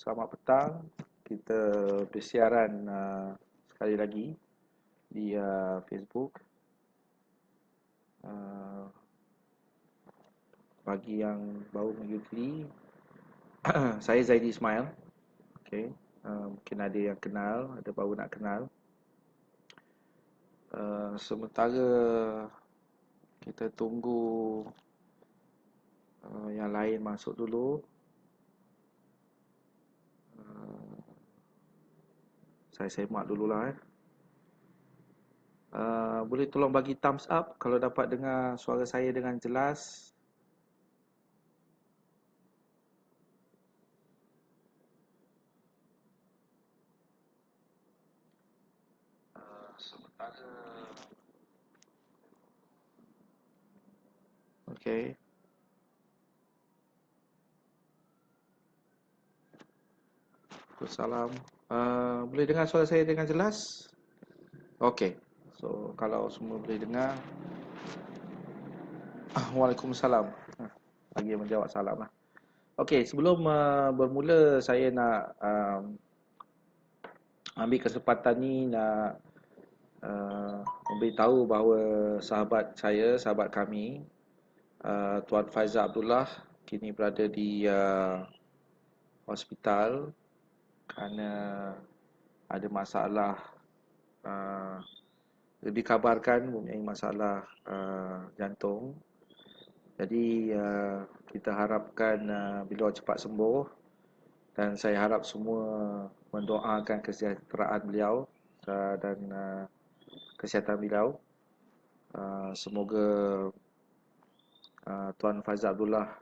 selamat petang. Kita bersiaran sekali lagi di Facebook. Bagi yang baru mengikuti, saya Zaidi Ismail. Okay. Mungkin ada yang kenal, ada baru nak kenal. Sementara kita tunggu yang lain masuk dulu. Saya semak dululah. Boleh tolong bagi thumbs up kalau dapat dengar suara saya dengan jelas. Sementara okey. Waalaikumsalam. Boleh dengar suara saya dengan jelas? Okey. So, kalau semua boleh dengar. Waalaikumsalam. Bagi menjawab salam lah. Okey, sebelum bermula saya nak ambil kesempatan ni nak memberitahu bahawa sahabat saya, sahabat kami, Tuan Faizal Abdullah kini berada di hospital kerana ada masalah, dikabarkan mempunyai masalah jantung. Jadi kita harapkan beliau cepat sembuh, dan saya harap semua mendoakan kesejahteraan beliau dan kesihatan beliau. Semoga Tuan Faizal Abdullah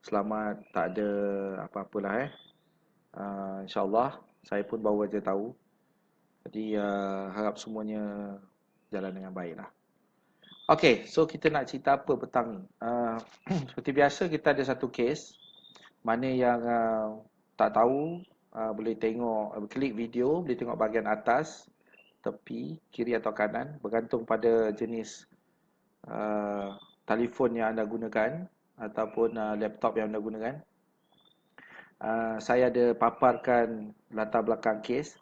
selamat, tak ada apa-apalah. InsyaAllah, saya pun baru aja tahu. Jadi harap semuanya jalan dengan baik lah. Okey, so kita nak cerita apa petang ni? Seperti biasa kita ada satu kes. Mana yang tak tahu, boleh tengok, klik video, boleh tengok bahagian atas, tepi, kiri atau kanan, bergantung pada jenis telefon yang anda gunakan ataupun laptop yang anda gunakan. Saya ada paparkan latar belakang kes.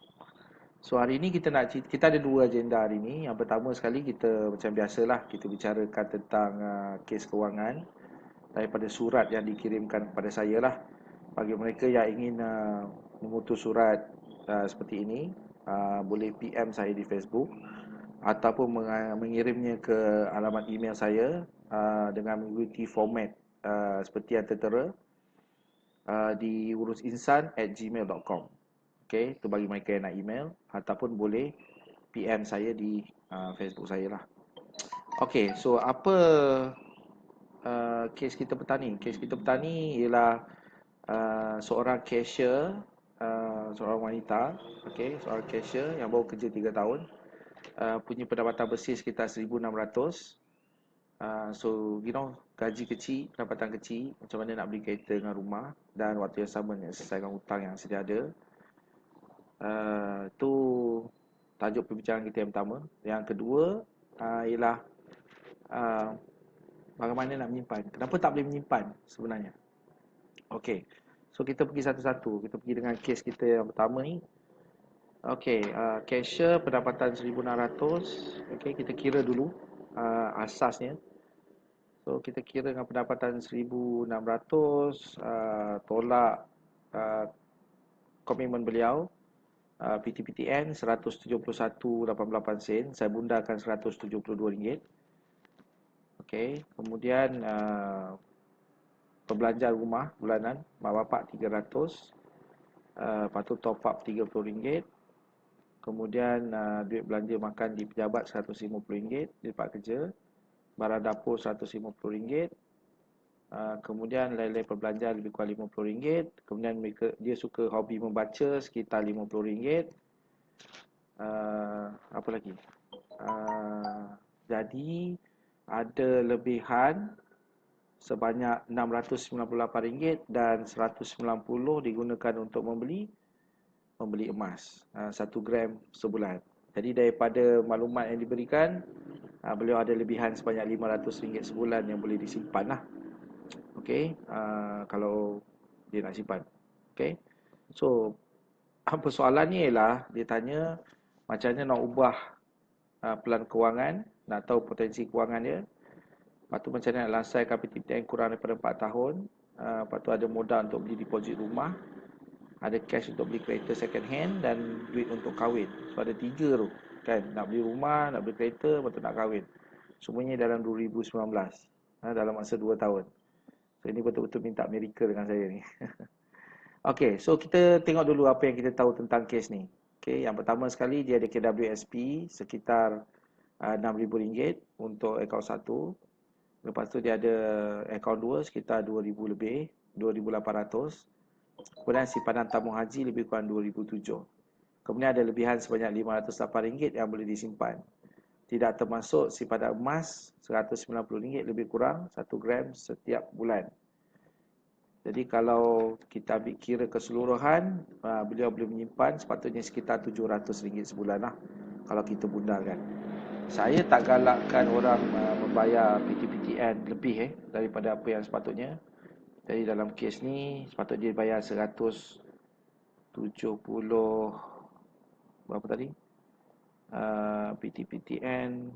So hari ini kita ada dua agenda hari ini. Yang pertama sekali, kita macam biasalah, kita bicarakan tentang kes kewangan daripada surat yang dikirimkan kepada saya lah. Bagi mereka yang ingin mengutus surat seperti ini, boleh PM saya di Facebook ataupun mengirimnya ke alamat email saya dengan mengikuti format seperti yang tertera di urusinsan@gmail.com. Okey, itu bagi mereka yang nak email, ataupun boleh PM saya di Facebook saya lah. Okey, so apa kes kita petang ni? Kes kita petang ni ialah seorang cashier, seorang wanita, okey, seorang cashier yang baru kerja 3 tahun, punya pendapatan bersih sekitar 1,600. So you know, gaji kecil, pendapatan kecil, macam mana nak beli kereta dengan rumah, dan waktu yang sama nak selesaikan hutang yang sedia ada. Itu tajuk perbincangan kita yang pertama. Yang kedua ialah bagaimana nak menyimpan. Kenapa tak boleh menyimpan sebenarnya? Okey, so kita pergi satu-satu. Kita pergi dengan kes kita yang pertama ni. Okey, cashier pendapatan 1,600. Okey, kita kira dulu asasnya. So kita kira dengan pendapatan 1,600, tolak komitmen beliau, PTPTN 171.88 sen. Saya bundakan RM172. Okey, kemudian perbelanjaan rumah bulanan mak bapak 300, lepas tu top up RM30. Kemudian duit belanja makan di pejabat RM150 di tempat kerja, barang dapur RM150. Kemudian lain-lain perbelanjaan lebih kurang RM50. Kemudian dia suka hobi membaca sekitar RM50. Apa lagi? Jadi ada lebihan sebanyak RM698 dan RM190 digunakan untuk membeli emas 1 gram sebulan. Jadi daripada maklumat yang diberikan, beliau ada lebihan sebanyak RM500 sebulan yang boleh disimpan lah. Okey, kalau dia nak simpan. Okay. So, persoalannya ialah dia tanya macam mana nak ubah pelan kewangan, nak tahu potensi kewangan dia. Lepas tu macam mana nak lansaikan PTPTN kurang daripada 4 tahun. Lepas tu ada modal untuk beli deposit rumah, ada cash untuk beli kereta second hand dan duit untuk kahwin. So ada 3 tu kan, nak beli rumah, nak beli kereta, lepas tu nak kahwin. Semuanya dalam 2019, dalam masa 2 tahun. So ini betul-betul minta miracle dengan saya ni. Okay, so kita tengok dulu apa yang kita tahu tentang kes ni. Okay, yang pertama sekali dia ada KWSP sekitar RM6,000 untuk akaun 1. Lepas tu dia ada akaun 2 sekitar RM2,000 lebih, RM2,800. Kemudian simpanan tabung haji lebih kurang RM2,007. Kemudian ada lebihan sebanyak RM508 yang boleh disimpan. Tidak termasuk simpanan emas RM190 lebih kurang 1 gram setiap bulan. Jadi kalau kita ambil kira keseluruhan, beliau boleh menyimpan sepatutnya sekitar RM700 sebulan lah, kalau kita bundarkan. Saya tak galakkan orang membayar PTPTN lebih daripada apa yang sepatutnya. Jadi dalam kes ni sepatutnya dia bayar 170 berapa tadi? PTPTN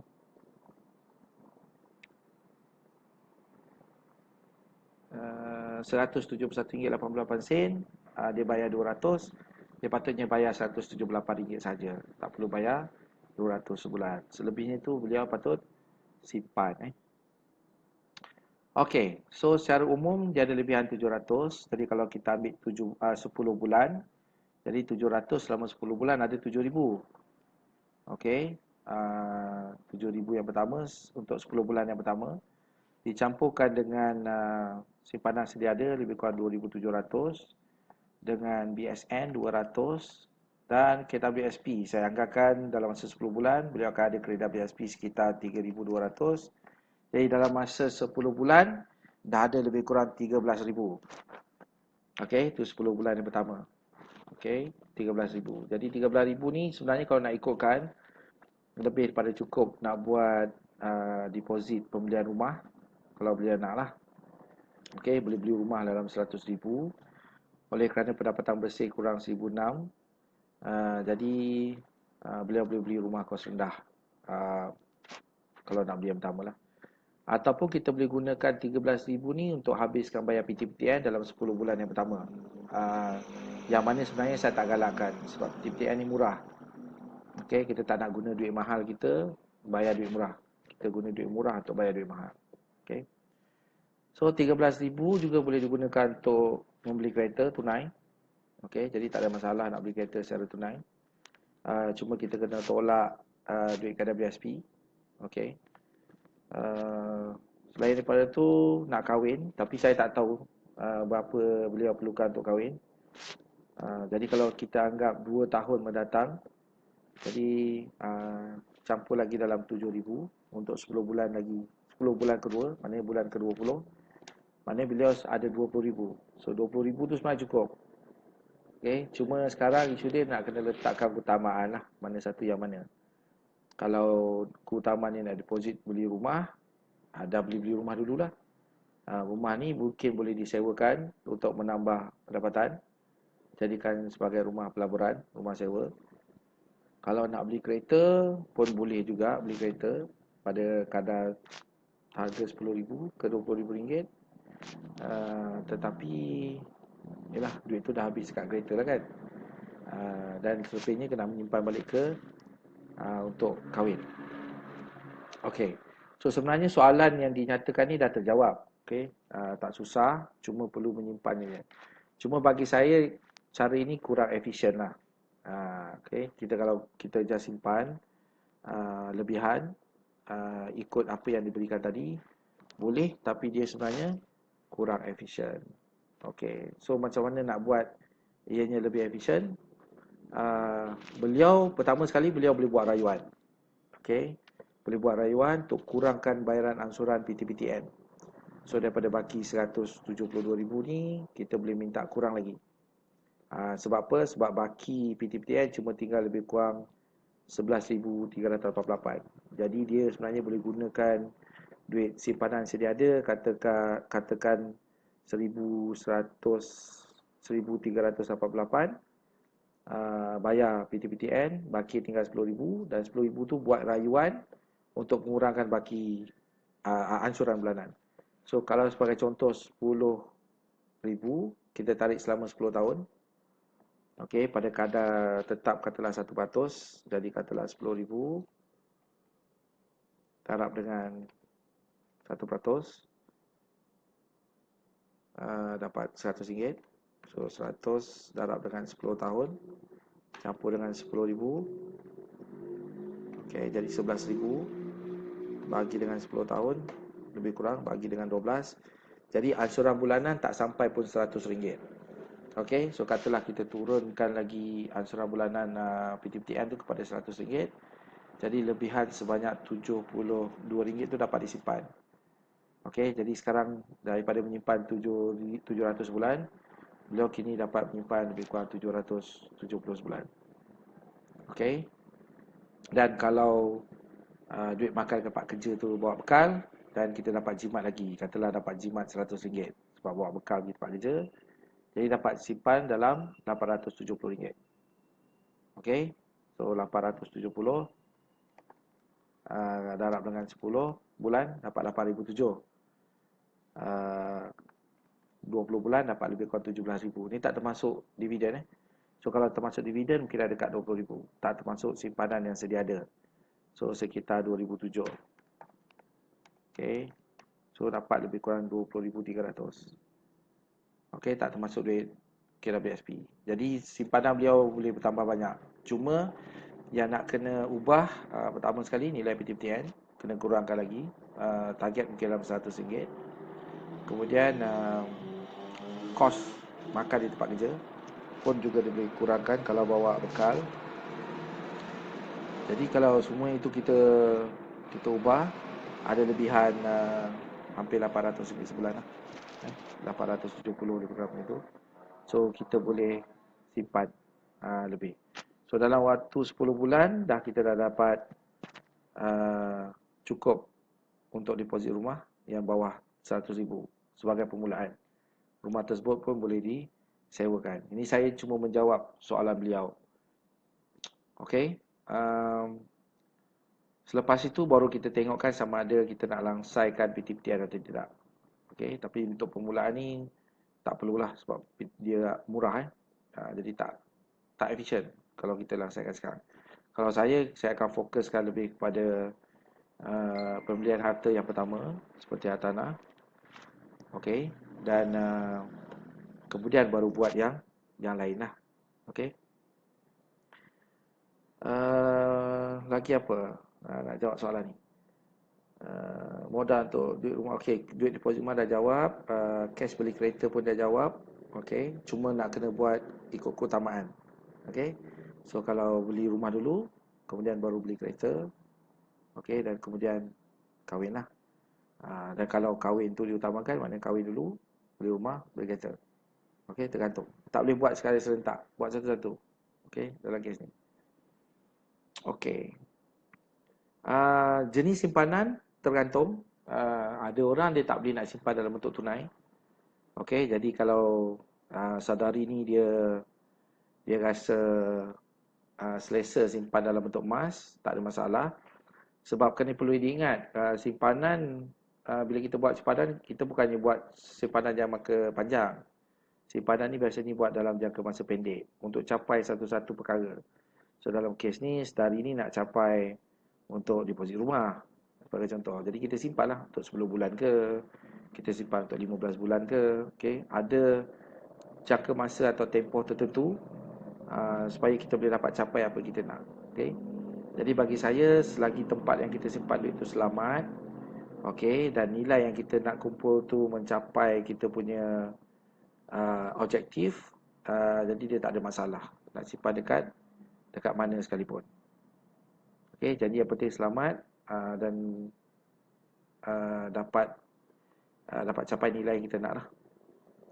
RM171.88. Dia bayar 200. Dia patutnya bayar RM178 saja. Tak perlu bayar 200 sebulan. Selebihnya tu beliau patut simpan. Okey, so secara umum dia ada lebihan 700. Jadi kalau kita ambil 10 bulan, jadi 700 selama 10 bulan ada 7,000. Okey, 7,000 yang pertama untuk 10 bulan yang pertama. Dicampurkan dengan simpanan sedia ada lebih kurang 2,700, dengan BSN 200 dan KWSP. Saya anggarkan dalam masa 10 bulan beliau akan ada kredit BSP sekitar 3,200. Jadi dalam masa 10 bulan dah ada lebih kurang 13,000. Okey, itu 10 bulan yang pertama. Okey, 13,000. Jadi 13,000 ni sebenarnya kalau nak ikutkan lebih daripada cukup nak buat deposit pembelian rumah kalau beliau nak lah. Okey, boleh beli rumah dalam 100,000. Oleh kerana pendapatan bersih kurang 1,600, jadi beliau boleh beli rumah kos rendah kalau nak beli yang pertama lah. Ataupun kita boleh gunakan 13,000 ni untuk habiskan bayar PTPTN dalam 10 bulan yang pertama. Yang mana sebenarnya saya tak galakkan sebab PTPTN ni murah. Okey, kita tak nak guna duit mahal kita bayar duit murah. Kita guna duit murah untuk bayar duit mahal. Okey. So 13,000 juga boleh digunakan untuk membeli kereta tunai. Okey, jadi tak ada masalah nak beli kereta secara tunai. Cuma kita kena tolak duit kadar BSP. Okey. Selain daripada tu nak kahwin, tapi saya tak tahu berapa beliau perlukan untuk kahwin. Jadi kalau kita anggap 2 tahun mendatang, jadi campur lagi dalam 7,000 untuk 10 bulan lagi. 10 bulan kedua, maknanya bulan ke-20, maknanya beliau ada 20,000. So 20,000 tu sebenarnya cukup. Okay, cuma sekarang isu dia nak kena letakkan keutamaan lah, mana satu yang mana. Kalau keutamaannya nak deposit beli rumah, dah beli rumah dululah. Rumah ni mungkin boleh disewakan untuk menambah pendapatan, jadikan sebagai rumah pelaburan, rumah sewa. Kalau nak beli kereta pun boleh juga beli kereta pada kadar harga RM10,000 ke RM20,000. Tetapi yalah, duit tu dah habis kat kereta lah kan. Dan selebihnya kena menyimpan balik ke untuk kahwin. Okey. So sebenarnya soalan yang dinyatakan ni dah terjawab. Okey. Tak susah, cuma perlu menyimpannya. Cuma bagi saya cara ini kurang efisien lah. Okey, kalau kita just simpan lebihan ikut apa yang diberikan tadi boleh, tapi dia sebenarnya kurang efisien. Okey, so macam mana nak buat ianya lebih efisien? Beliau pertama sekali beliau boleh buat rayuan. Okey, boleh buat rayuan untuk kurangkan bayaran angsuran PTPTN. So daripada baki 172,000 ni kita boleh minta kurang lagi. Sebab apa? Sebab baki PTPTN cuma tinggal lebih kurang 11,348. Jadi dia sebenarnya boleh gunakan duit simpanan sedia ada, katakan 1,100 1388, bayar PTPTN, baki tinggal 10,000, dan 10,000 tu buat rayuan untuk mengurangkan baki ansuran bulanan. So kalau sebagai contoh 10,000 kita tarik selama 10 tahun. Okey, pada kadar tetap katalah 1%, jadi katalah 10,000 darab dengan 1%, dapat RM100. So 100 darab dengan 10 tahun campur dengan 10,000. Okey, jadi 11,000 bagi dengan 10 tahun, lebih kurang bagi dengan 12. Jadi ansuran bulanan tak sampai pun RM100. Okey, so katalah kita turunkan lagi ansuran bulanan PTPTN tu kepada RM100. Jadi lebihan sebanyak RM72 tu dapat disimpan. Okey, jadi sekarang daripada menyimpan 700 bulan, beliau kini dapat menyimpan lebih kurang 770 bulan. Okey. Dan kalau duit makan tempat kerja tu bawa bekal, dan kita dapat jimat lagi, katalah dapat jimat RM100 sebab bawa bekal pergi tempat kerja, jadi dapat simpan dalam RM870. Okey. So 870 darab dengan 10 bulan dapat 8,007. 20 bulan dapat lebih kurang 17,000. Ni tak termasuk dividen. So kalau termasuk dividen mungkin ada dekat 20,000. Tak termasuk simpanan yang sedia ada. So sekitar 2,007. Okey. So dapat lebih kurang 20,300. Okey, tak termasuk duit KWSP. Jadi simpanan beliau boleh bertambah banyak. Cuma yang nak kena ubah, pertama sekali nilai PTPTN kena kurangkan lagi. Target mungkin dalam RM100. Kemudian kos makan di tempat kerja pun juga boleh kurangkan kalau bawa bekal. Jadi kalau semua itu kita ubah, ada lebihan hampir RM800 sebulan lah. 870 lebih kurang itu. So kita boleh simpan lebih. So dalam waktu 10 bulan dah kita dah dapat cukup untuk deposit rumah yang bawah RM100,000 sebagai permulaan. Rumah tersebut pun boleh disewakan. Ini saya cuma menjawab soalan beliau. Okey. Selepas itu baru kita tengokkan sama ada kita nak langsaikan PTPTN atau tidak. Okey, tapi untuk permulaan ni tak perlulah sebab dia murah jadi tak efisien kalau kita langsaikan sekarang. Kalau saya akan fokuskan lebih kepada pembelian harta yang pertama seperti hartanah. Okey, dan kemudian baru buat yang lain lah. Okey. Lagi apa? Nak jawab soalan ni. Modal untuk duit rumah. Okey, duit deposit rumah dah jawab. Cash beli kereta pun dah jawab. Okey, cuma nak kena buat ikut keutamaan. Okey. So kalau beli rumah dulu, kemudian baru beli kereta. Okey, dan kemudian kahwin lah. Dan kalau kahwin tu diutamakan, maknanya kahwin dulu, beli rumah, beli kereta. Okey, tergantung. Tak boleh buat sekali serentak. Buat satu-satu. Okey, dalam kes ni. Okey. Jenis simpanan tergantung. Ada orang dia tak boleh nak simpan dalam bentuk tunai. Okey, jadi kalau saudari ni dia rasa selesa simpan dalam bentuk emas, tak ada masalah. Sebab kena perlu diingat, simpanan bila kita buat simpanan, kita bukannya buat simpanan jangka panjang. Simpanan ni biasanya buat dalam jangka masa pendek untuk capai satu-satu perkara. So dalam kes ni, saudari ni nak capai untuk deposit rumah sebagai contoh. Jadi kita simpan lah untuk 10 bulan ke, kita simpan untuk 15 bulan ke. Okay? Ada jangka masa atau tempoh tertentu supaya kita boleh dapat capai apa kita nak. Okay? Jadi bagi saya, selagi tempat yang kita simpan duit itu selamat, okay, dan nilai yang kita nak kumpul tu mencapai kita punya objektif, jadi dia tak ada masalah nak simpan dekat mana sekalipun. Okay, jadi yang penting selamat dan dapat capai nilai yang kita nak lah.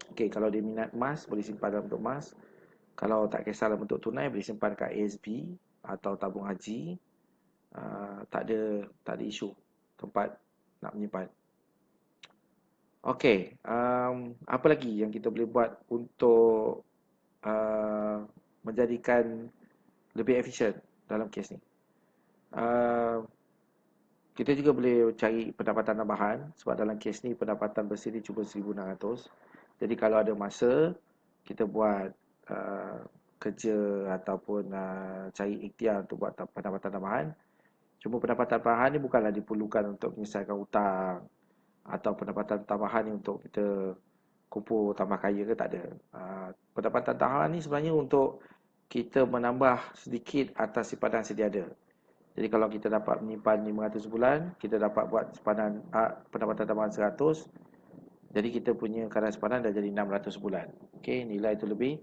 Okay, kalau dia minat emas, boleh simpan dalam bentuk emas. Kalau tak kisah dalam bentuk tunai, boleh simpan kat ASB atau tabung haji. Tak ada isu tempat nak menyimpan. Okey, apa lagi yang kita boleh buat untuk menjadikan lebih efisien dalam kes ni? Uh, kita juga boleh cari pendapatan tambahan sebab dalam kes ni pendapatan bersih ni cuma 1,600. Jadi kalau ada masa, kita buat uh, kerja ataupun cari ikhtiar untuk buat pendapatan tambahan. Cuma pendapatan tambahan ni bukanlah diperlukan untuk menyelesaikan hutang atau pendapatan tambahan ni untuk kita kumpul tambah kaya ke, tak ada. Pendapatan tambahan ni sebenarnya untuk kita menambah sedikit atas simpanan sedia ada. Jadi kalau kita dapat menyimpan 500 bulan, kita dapat buat simpanan pendapatan tambahan 100. Jadi kita punya kadar simpanan dah jadi 600 bulan. Okey, nilai itu lebih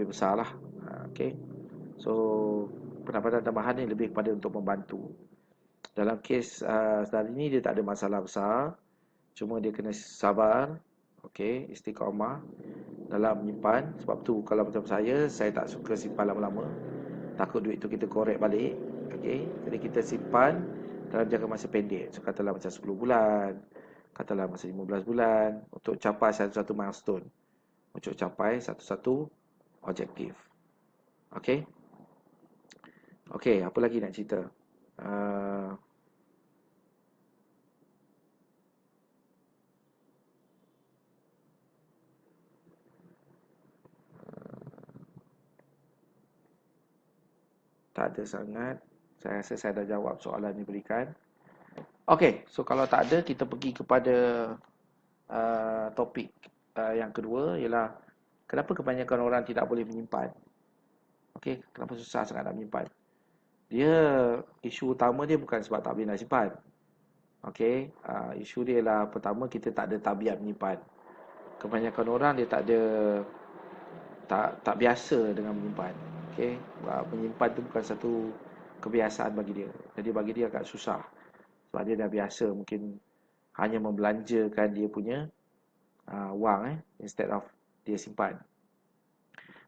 besar lah. Okey. So pendapatan tambahan ni lebih kepada untuk membantu. Dalam kes sedari ni dia tak ada masalah besar. Cuma dia kena sabar. Okey, istiqamah dalam menyimpan. Sebab tu kalau macam saya tak suka simpan lama-lama. Takut duit tu kita korek balik. Okey, jadi kita simpan dalam jangka masa pendek. So katalah macam 10 bulan, katalah masa 15 bulan untuk capai satu-satu milestone. Untuk capai satu-satu objektif. Okey. Okey, apa lagi nak cerita? Uh, tak ada sangat. Saya rasa saya dah jawab soalan yang diberikan. Okey, so kalau tak ada, kita pergi kepada topik yang kedua, ialah kenapa kebanyakan orang tidak boleh menyimpan. Okey, kenapa susah sangat nak menyimpan. Dia, isu utama dia bukan sebab tak boleh nak simpan. Okey, isu dia ialah pertama, kita tak ada tabiat menyimpan. Kebanyakan orang dia tak biasa dengan menyimpan. Okey, menyimpan tu bukan satu kebiasaan bagi dia. Jadi bagi dia agak susah. Sebab dia dah biasa mungkin hanya membelanjakan dia punya wang instead of dia simpan.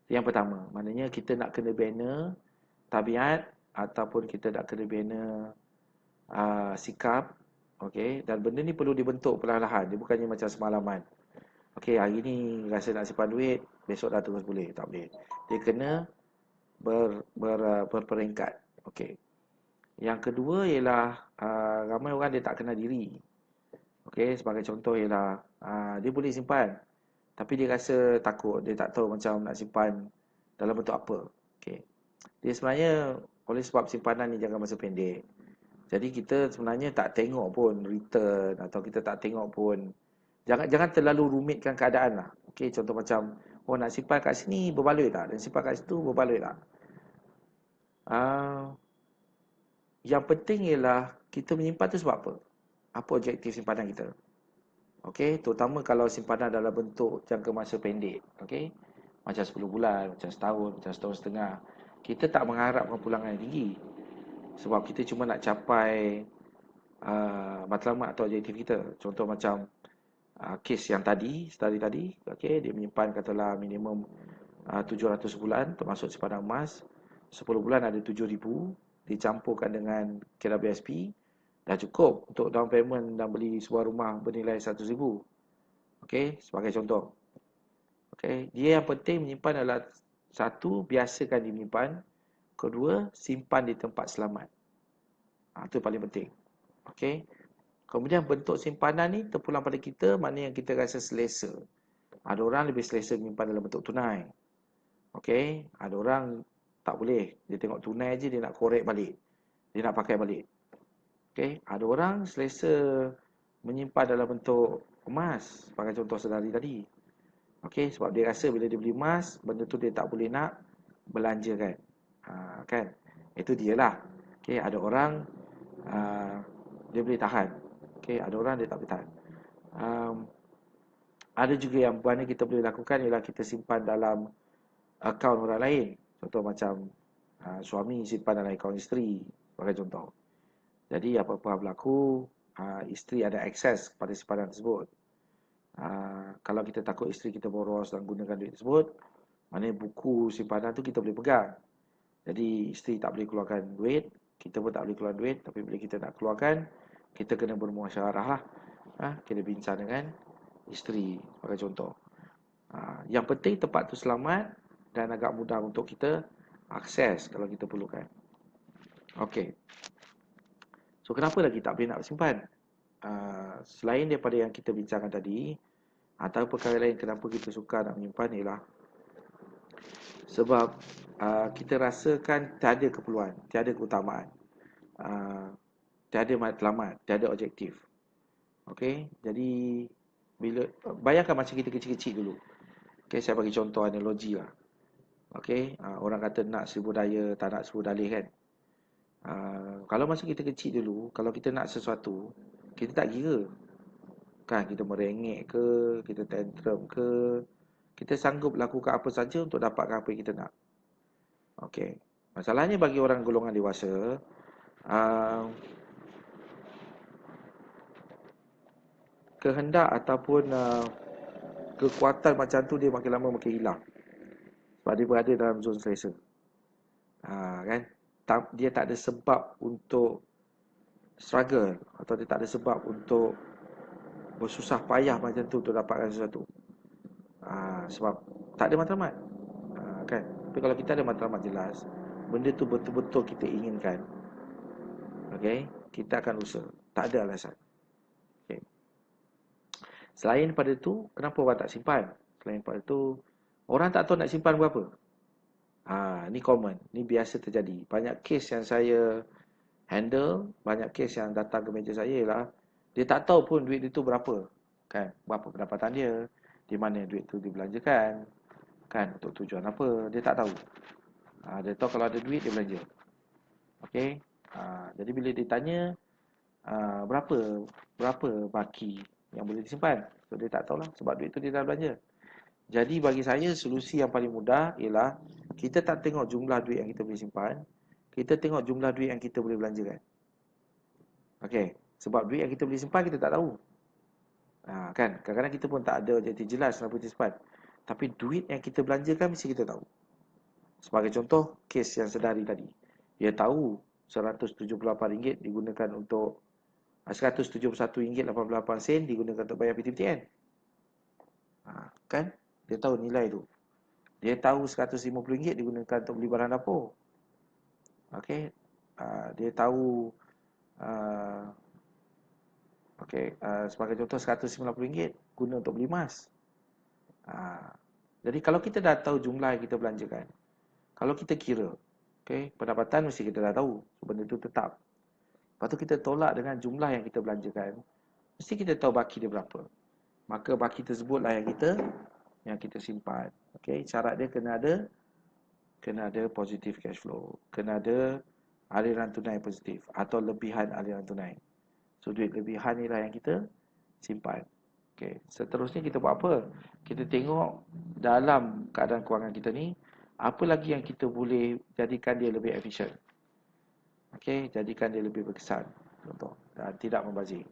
Yang pertama, maknanya kita nak kena bina tabiat ataupun kita nak kena bina sikap. Okey, dan benda ni perlu dibentuk perlahan-lahan. Dia bukannya macam semalaman. Okey, hari ni rasa nak simpan duit, besok dah terus boleh. Tak boleh. Dia kena berperingkat. Okey. Yang kedua ialah ramai orang dia tak kenal diri. Okey, sebagai contoh ialah dia boleh simpan tapi dia rasa takut, dia tak tahu macam nak simpan dalam bentuk apa. Okey. Dia sebenarnya oleh sebab simpanan ni jangka masa pendek. Jadi kita sebenarnya tak tengok pun return atau kita tak tengok pun, jangan terlalu rumitkan keadaan lah. Okey, contoh macam nak simpan kat sini berbaloi tak? Dan simpan kat situ berbaloi tak? Yang penting ialah kita menyimpan tu sebab apa? Apa objektif simpanan kita? Okey, terutama kalau simpanan dalam bentuk jangka masa pendek. Okey, macam 10 bulan, macam setahun, macam setahun setengah. Kita tak mengharapkan pulangan yang tinggi. Sebab kita cuma nak capai matlamat atau objektif kita. Contoh macam kes yang tadi, okey, dia menyimpan katalah minimum 700 bulan termasuk simpanan emas. 10 bulan ada 7,000 dicampurkan dengan KWSP dah cukup untuk down payment dan beli sebuah rumah bernilai 100,000. Okey, sebagai contoh. Okey, dia yang penting menyimpan adalah satu, biasakan dia menyimpan. Kedua, simpan di tempat selamat. Itu paling penting. Okey. Kemudian bentuk simpanan ni terpulang pada kita, mana yang kita rasa selesa. Ada orang lebih selesa menyimpan dalam bentuk tunai. Okey, ada orang tak boleh. Dia tengok tunai aja dia nak korek balik. Dia nak pakai balik. Okey, ada orang selesa menyimpan dalam bentuk emas, sebagai contoh sedari tadi. Okey, sebab dia rasa bila dia beli emas, benda tu dia tak boleh nak belanjakan. Kan? Itu dia lah. Okey, ada orang dia boleh tahan. Okey, ada orang dia tak boleh tahan. Ada juga yang mana kita boleh lakukan ialah kita simpan dalam akaun orang lain. Contoh macam suami simpan dalam akaun isteri, sebagai contoh. Jadi apa-apa berlaku, isteri ada akses kepada simpanan tersebut. Kalau kita takut isteri kita boros dan gunakan duit tersebut, maknanya buku simpanan tu kita boleh pegang. Jadi isteri tak boleh keluarkan duit, kita pun tak boleh keluar duit. Tapi bila kita nak keluarkan, kita kena bermusyawarah lah. Kita bincang dengan isteri sebagai contoh. Yang penting tempat tu selamat dan agak mudah untuk kita akses kalau kita perlukan. Okey. So kenapa lagi tak boleh nak simpan? Selain daripada yang kita bincangkan tadi, atau perkara lain kenapa kita suka nak menyimpan ialah sebab kita rasakan tiada keperluan, tiada keutamaan, uh, tiada matlamat, tiada objektif. Okey, jadi bila bayangkan macam kita kecil-kecil dulu. Okey, saya bagi contoh analogi lah. Okey, orang kata nak seribu daya, tak nak seribu dalih kan. Kalau masa kita kecil dulu, kalau kita nak sesuatu, kita tak kira. Kan, kita merengek ke, kita tantrum ke, kita sanggup lakukan apa saja untuk dapatkan apa yang kita nak. Okey. Masalahnya bagi orang golongan dewasa, uh, kehendak ataupun kekuatan macam tu dia makin lama makin hilang. Sebab dia berada dalam zon selesa. Kan? Dia tak ada sebab untuk struggle atau dia tak ada sebab untuk bersusah payah macam tu untuk dapatkan sesuatu. Sebab tak ada matlamat. Kan? Tapi kalau kita ada matlamat jelas, benda tu betul-betul kita inginkan, okay, kita akan usaha. Tak ada alasan. Okay. Selain daripada tu, kenapa orang tak simpan? Selain daripada tu, orang tak tahu nak simpan berapa. Ni common. Ni biasa terjadi. Banyak kes yang saya handle, banyak kes yang datang ke meja saya ialah dia tak tahu pun duit itu berapa. Kan? Berapa pendapatan dia, di mana duit tu dibelanjakan, kan, untuk tujuan apa, dia tak tahu. Dia tahu kalau ada duit dia belanja. Okey. Jadi bila ditanya berapa baki yang boleh disimpan, so dia tak tahulah sebab duit tu dia dah belanja. Jadi bagi saya solusi yang paling mudah ialah kita tak tengok jumlah duit yang kita boleh simpan, kita tengok jumlah duit yang kita boleh belanjakan. Okey, sebab duit yang kita boleh simpan kita tak tahu. Kan, kadang-kadang kita pun tak ada objektif jelas kenapa kita simpan. Tapi duit yang kita belanjakan mesti kita tahu. Sebagai contoh, kes yang sedari tadi. Dia tahu RM178 digunakan untuk RM171.88 digunakan untuk bayar PTPTN. Kan? Dia tahu nilai tu. Dia tahu RM150 digunakan untuk beli barang dapur. Okey. Dia tahu sebagai contoh RM190 guna untuk beli emas. Jadi kalau kita dah tahu jumlah yang kita belanjakan, kalau kita kira, pendapatan mesti kita dah tahu, benda tu tetap. Lepas tu kita tolak dengan jumlah yang kita belanjakan, mesti kita tahu baki dia berapa. Maka baki tersebutlah yang kita simpan. Syarat dia kena ada positif cash flow, kena ada aliran tunai positif atau lebihan aliran tunai. So duit lebihan ni lah yang kita simpan. Seterusnya kita buat apa? Kita tengok dalam keadaan kewangan kita ni, apa lagi yang kita boleh jadikan dia lebih efisien. Jadikan dia lebih berkesan. Contoh, dan tidak membazir.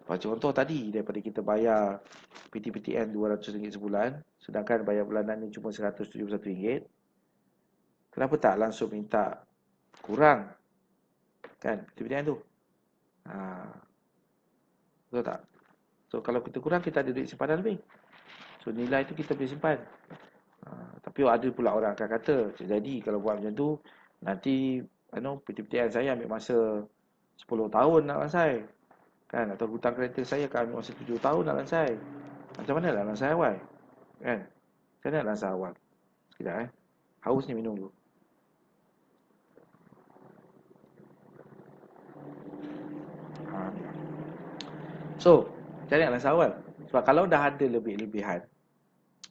Contoh tadi, daripada kita bayar PTPTN RM200 sebulan, sedangkan bayar bulanan ni cuma RM171, kenapa tak langsung minta kurang? Kan, PTPTN tu. Betul tak? So, kalau kita kurang, kita ada duit simpanan lebih. So, nilai tu kita boleh simpan. Tapi ada pula orang akan kata, jadi kalau buat macam tu, nanti PTPTN saya ambil masa 10 tahun nak lansai. Kan? Atau hutang kereta saya akan ambil masa 7 tahun nak lansai. Macam mana nak lansai awal? Kan? Macam mana nak lansai awal? Sekejap haus ni, minum dulu. So, macam mana nak lansai awal? Sebab kalau dah ada lebih-lebihan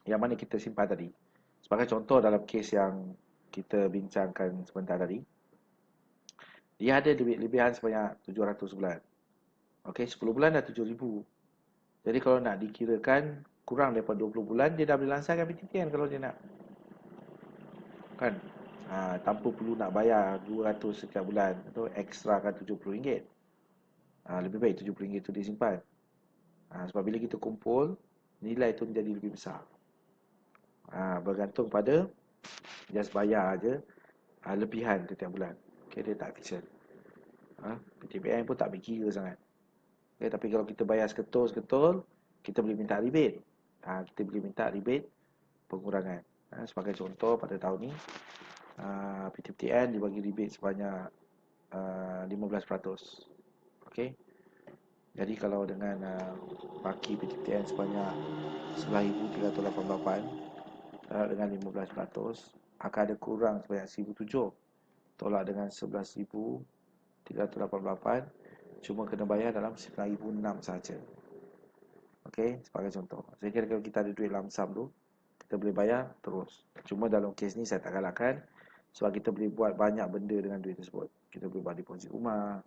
yang mana kita simpan tadi, sebagai contoh dalam kes yang kita bincangkan sebentar tadi, dia ada duit lebihan sebanyak 700 bulan. 10 bulan dah 7,000. Jadi kalau nak dikirakan kurang daripada 20 bulan, dia dah boleh lansaikan PTPTN kalau dia nak. Kan? Tanpa perlu nak bayar 200 setiap bulan atau ekstrakan RM70. Lebih baik RM70 tu disimpan. Sebab bila kita kumpul, nilai tu menjadi lebih besar. Bergantung pada just bayar aja lebihan setiap bulan. Dia tak efisien. PTPTN pun tak berkira sangat. Tapi kalau kita bayar seketul-seketul, kita boleh minta rebate. Kita boleh minta rebate pengurangan. Sebagai contoh pada tahun ni PTPTN dibagi rebate sebanyak 15%. Okey. Jadi kalau dengan baki PTPTN sebanyak 11,388 dengan 15%, akan ada kurang sebanyak 1,007 tolak dengan 11,388, cuma kena bayar dalam 9,006 saja. Okey, sebagai contoh. Saya kira kalau kita ada duit lamsam tu, kita boleh bayar terus. Cuma dalam kes ni saya tak galakkan, sebab kita boleh buat banyak benda dengan duit tersebut. Kita boleh buat deposit rumah.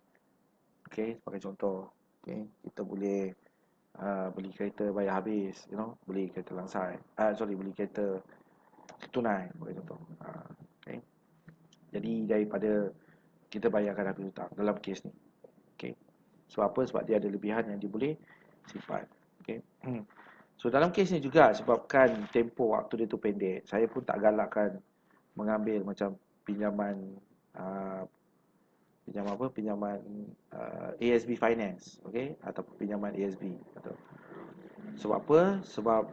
Okey, sebagai contoh. Okey, kita boleh beli kereta bayar habis, beli kereta langsai. Beli kereta tunai sebagai contoh. Okey. Jadi daripada kita bayarkan habis hutang dalam kes ni. Okey. Sebab apa? Sebab dia ada lebihan yang dia boleh simpan. Okey. So dalam kes ni juga sebabkan tempoh waktu dia tu pendek, saya pun tak galakkan mengambil macam pinjaman ASB Finance, okey, ataupun pinjaman ASB. Sebab apa? Sebab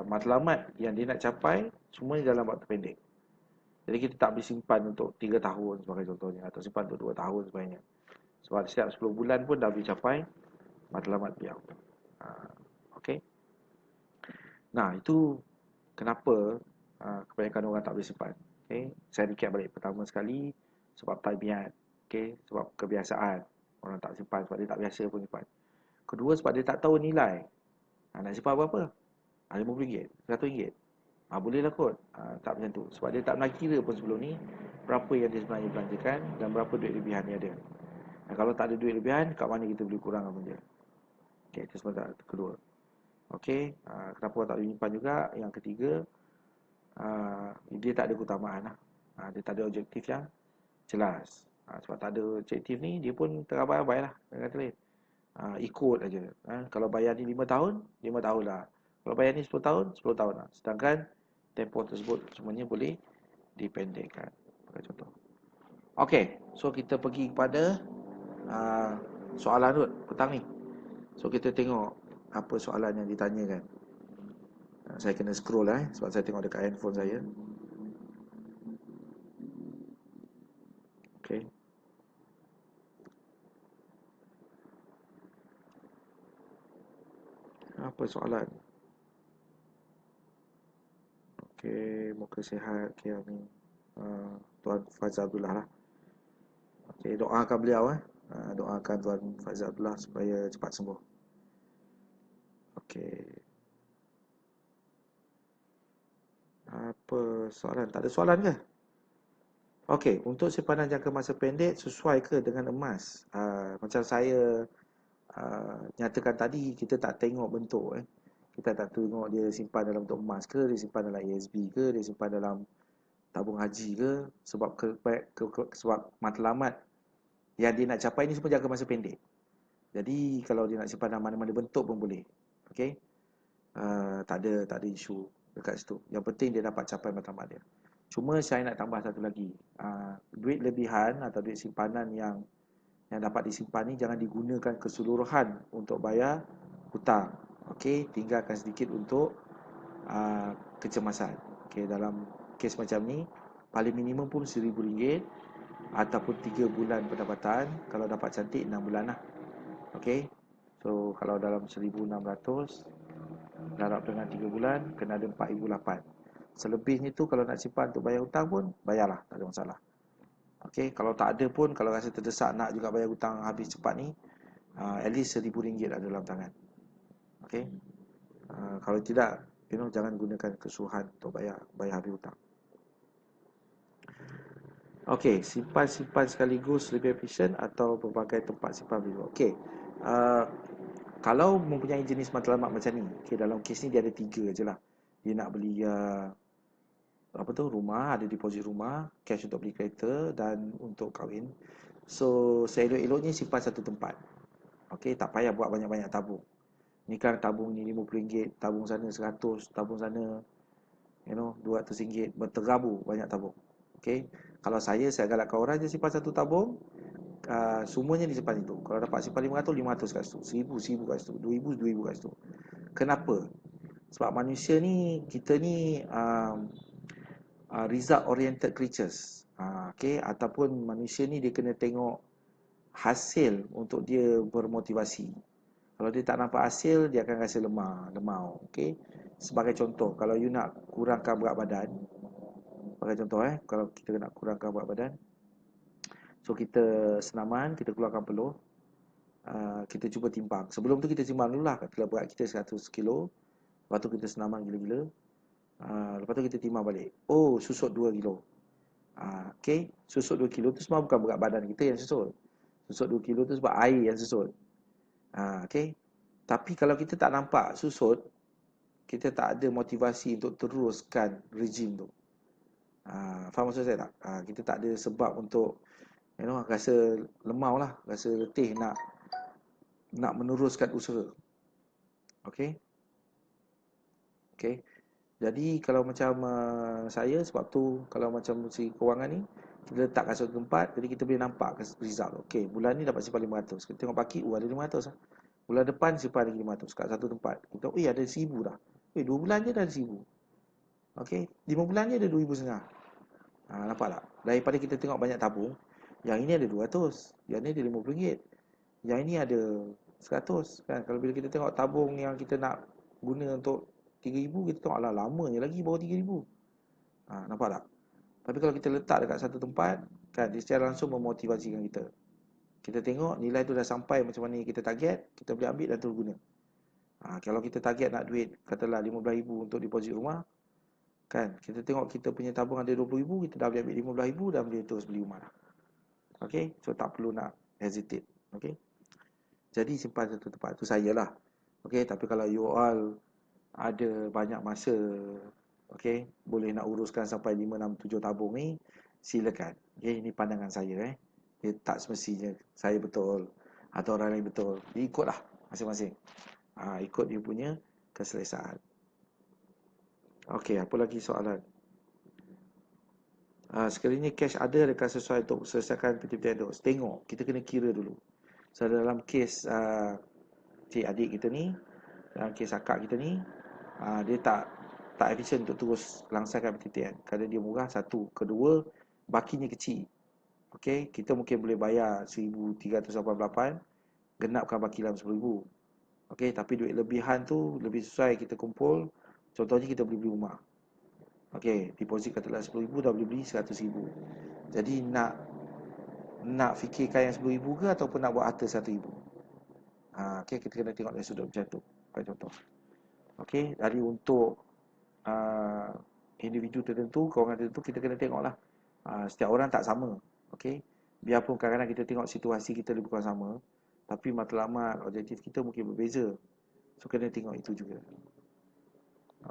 matlamat yang dia nak capai semuanya dalam waktu pendek. Jadi kita tak boleh simpan untuk 3 tahun sebagai contohnya, atau simpan untuk 2 tahun sebagainya. Sebab setiap 10 bulan pun dah boleh capai matlamat beliau. Okey. Nah, itu kenapa kebanyakan orang tak boleh simpan. Okay. Saya recap balik. Pertama sekali, sebab tabiat. Okay. Sebab kebiasaan. Orang tak simpan sebab dia tak biasa pun simpan. Kedua, sebab dia tak tahu nilai. Nak simpan berapa? RM50, RM100. Bolehlah kot. Tak macam tu. Sebab dia tak pernah kira pun sebelum ni berapa yang dia sebenarnya belanjakan dan berapa duit lebihan dia ada. Dan kalau tak ada duit lebihan, kat mana kita boleh kurangkan pun dia. Okay, itu sebab kedua. Okey, kenapa orang tak boleh simpan juga? Yang ketiga, dia tak ada keutamaan lah. Dia tak ada objektif yang jelas. Sebab tak ada objektif ni, dia pun terabai-abai lah. Kata lain. Ikut aja. Kalau bayar ni 5 tahun, 5 tahun lah. Kalau bayar ni 10 tahun, 10 tahun lah. Sedangkan tempoh tersebut semuanya boleh dipendekkan. Contoh. Okey, so kita pergi kepada soalan tu petang ni. So kita tengok apa soalan yang ditanyakan. Saya kena scroll lah sebab saya tengok dekat handphone saya. Okey. Apa soalan? Okey, moga sihat. Okey, amin. Tuan Fazal Abdullah lah. Okey, doakan beliau doakan Tuan Fazal Abdullah supaya cepat sembuh. Okey. Apa soalan? Tak ada soalan ke? Okey, untuk simpanan jangka masa pendek sesuai ke dengan emas? Macam saya nyatakan tadi, kita tak tengok bentuk Kita tak tengok dia simpan dalam bentuk emas ke, dia simpan dalam ASB ke, dia simpan dalam tabung haji ke, sebab sebab matlamat yang dia nak capai ni semua jangka masa pendek. Jadi kalau dia nak simpan dalam mana-mana bentuk pun boleh. Okey. Tak ada isu dekat situ. Yang penting dia dapat capai matlamat dia. Cuma saya nak tambah satu lagi. Duit lebihan atau duit simpanan yang dapat disimpan ni jangan digunakan keseluruhan untuk bayar hutang. Okey, tinggalkan sedikit untuk kecemasan. Okey, dalam kes macam ni paling minimum pun RM1,000 ataupun 3 bulan pendapatan. Kalau dapat cantik 6 bulan lah. Okey. So kalau dalam 1,600 darab dengan 3 bulan kena ada 4,008. Selebihnya tu kalau nak simpan untuk bayar hutang pun bayarlah, tak ada masalah. Okey, kalau tak ada pun, kalau rasa terdesak nak juga bayar hutang habis cepat ni, at least RM1,000 ada dalam tangan. Okey. Kalau tidak, jangan gunakan kesuruhan untuk bayar habis hutang. Okey, simpan sekaligus lebih efisien atau berbagai tempat simpan berbeza. Okey. Kalau mempunyai jenis matlamat macam ni, dalam kes ni dia ada 3 je lah. Dia nak beli rumah, ada deposit rumah, cash untuk beli kereta dan untuk kahwin. So seelok-eloknya simpan satu tempat. Okey, tak payah buat banyak-banyak tabung. Ni kan tabung ni RM50, tabung sana RM100, tabung sana RM200, berterabu banyak tabung. Okey, kalau saya galakkan orang je simpan satu tabung. semuanya disimpan itu. Kalau dapat simpan 500, 500 kat situ. 1000, 1000 kat situ. 2000, 2000 kat situ. Kenapa? Sebab manusia ni, kita ni result oriented creatures. Okay, ataupun manusia ni dia kena tengok hasil untuk dia bermotivasi. Kalau dia tak nampak hasil, dia akan rasa lemau. Okay, sebagai contoh, kalau you nak kurangkan berat badan, sebagai contoh kalau kita nak kurangkan berat badan, so kita senaman, kita keluarkan peluh, kita cuba timbang. Sebelum tu kita timbang dulu lah, kalau berat kita 100 kilo, lepas tu kita senaman gila-gila, lepas tu kita timbang balik. Oh, susut 2 kilo. Okay, susut 2 kilo tu semua bukan berat badan kita yang susut. Susut 2 kilo tu sebab air yang susut. Okay, tapi kalau kita tak nampak susut, kita tak ada motivasi untuk teruskan rejim tu. Faham maksud saya tak? Kita tak ada sebab untuk rasa lemau lah, rasa letih nak meneruskan usaha. Okay. Okay. Jadi kalau macam saya, sebab tu kalau macam si kewangan ni, kita letak kat satu tempat, jadi kita boleh nampak result. Okay, bulan ni dapat simpan 500. Kita tengok baki, ada 500 lah. Bulan depan simpan lagi 500 kat satu tempat. Kita ada 1000 dah. 2 bulan je dah ada 1000. Okay, 5 bulan je ada 2500. Nampak tak? Daripada kita tengok banyak tabung, yang ini ada 200, yang ni ada RM50, yang ini ada 100 kan. Kalau bila kita tengok tabung yang kita nak guna untuk 3000, kita tengok lamanya lagi baru 3000. Nampak tak? Tapi kalau kita letak dekat satu tempat kan, dia secara langsung memotivasikan kita. Kita tengok nilai tu dah sampai macam mana kita target, kita boleh ambil dan terus guna. Kalau kita target nak duit katalah 15,000 untuk deposit rumah kan, kita tengok kita punya tabung ada 20,000, kita dah boleh ambil 15,000 dan boleh terus beli rumah dah. Okay, so tak perlu nak hesitate. Okay, jadi simpan satu tempat. Tu saya lah. Okay, tapi kalau you all ada banyak masa, okay, boleh nak uruskan sampai 5, 6, 7 tabung ni, silakan. Okay, ini pandangan saya. Dia tak semestinya saya betul atau orang lain betul. Dia ikutlah masing-masing. Ikut dia punya keselesaan. Okay, apa lagi soalan? Sekiranya cash ada, adakah sesuai untuk selesaikan PTPTN tu? Tengok, kita kena kira dulu. So dalam kes cik adik kita ni, dalam kes akak kita ni, dia tak efisien untuk terus langsaikan PTPTN kerana dia murah, satu. Kedua, bakinya kecil. Okay, kita mungkin boleh bayar 1,388, genapkan baki dalam 10,000. Okay, tapi duit lebihan tu lebih sesuai kita kumpul. Contohnya kita beli rumah. Okay, deposit katalah 10,000, dah boleh beli 100,000. Jadi nak fikirkan yang 10,000 ke ataupun nak buat harta 1,000. Okay, kita kena tengok dari sudut macam tu. Contoh. Okay, dari untuk individu tertentu, kawangan tertentu, kita kena tengoklah. Setiap orang tak sama. Okay, biarpun kadang-kadang kita tengok situasi kita lebih kurang sama, tapi matlamat objektif kita mungkin berbeza. So kena tengok itu juga.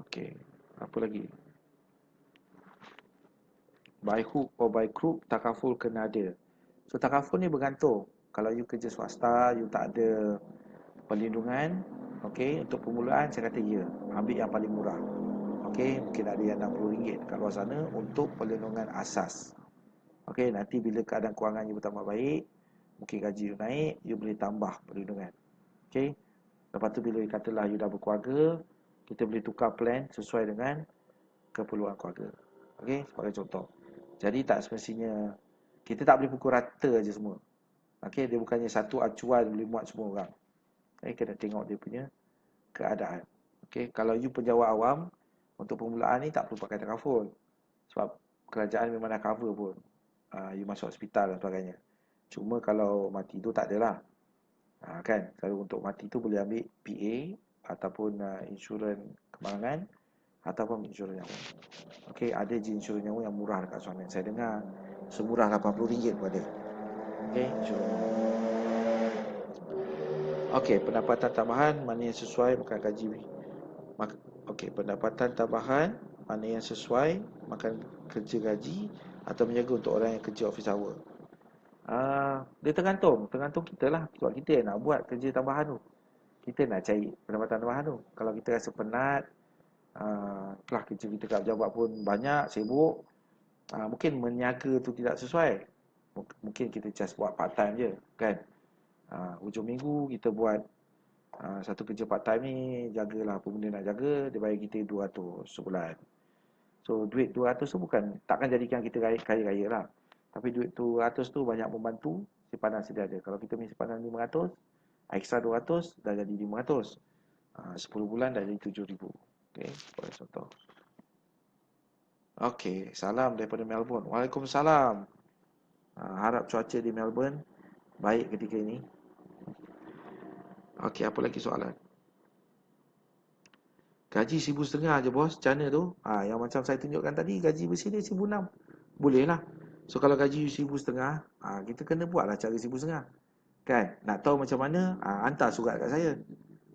Okay, apa lagi? By hook or by crook, takaful kena ada. So takaful ni bergantung. Kalau you kerja swasta, you tak ada perlindungan, okay, untuk permulaan saya kata ya, ambil yang paling murah. Okay, mungkin ada yang RM60 kat luar sana untuk perlindungan asas. Okay, nanti bila keadaan kewangan you bertambah baik, mungkin gaji you naik, you boleh tambah perlindungan. Okay, lepas tu bila katalah you dah berkeluarga, kita boleh tukar plan sesuai dengan keperluan keluarga. Okay, sebagai contoh. Jadi tak semestinya kita tak boleh pukul rata aja semua. Okay, dia bukannya satu acuan boleh muat semua orang. Okay, kena tengok dia punya keadaan. Okay, kalau you penjawat awam, untuk permulaan ni tak perlu pakai takaful. Sebab kerajaan memang dah cover pun. You masuk hospital dan sebagainya. Cuma kalau mati tu tak adalah. Kan, kalau untuk mati tu boleh ambil PA ataupun insurans kemalangan ataupun insurans nyawa. Okey, ada je insurans nyawa yang murah dekat Suamen. Saya dengar semurah RM80 pun ada. Okey, insurans nyawa. Okey, pendapatan tambahan mana yang sesuai makan gaji. Okey, pendapatan tambahan mana yang sesuai makan kerja gaji atau menjaga untuk orang yang kerja office hour. Dia tergantung kita lah. Sebab kita yang nak buat kerja tambahan tu. Kita nak cari pendapatan tambahan tu. Kalau kita rasa penat, telah kerja kita kat pejabat pun banyak, sibuk, mungkin meniaga tu tidak sesuai. Mungkin kita just buat part time je kan. Hujung minggu kita buat satu kerja part time ni, jagalah apa benda nak jaga, dia bayar kita 200 sebulan. So duit 200 tu bukan takkan jadikan kita kaya-kaya lah. Tapi duit 200 tu banyak membantu simpanan sedia ada. Kalau kita punya simpanan 500, extra 200 dah jadi 500. 10 bulan dah jadi 7,000. Okey, sebagai contoh. Okey, salam daripada Melbourne. Waalaikumsalam. Harap cuaca di Melbourne baik ketika ini. Okey, apa lagi soalan? Gaji 1,500 je bos, macam mana tu? Yang macam saya tunjukkan tadi, gaji bersih dia 1,600. Boleh lah. So kalau gaji 1,500, kita kena buat lah cara 1,500. Kan? Nak tahu macam mana, hantar surat kat saya.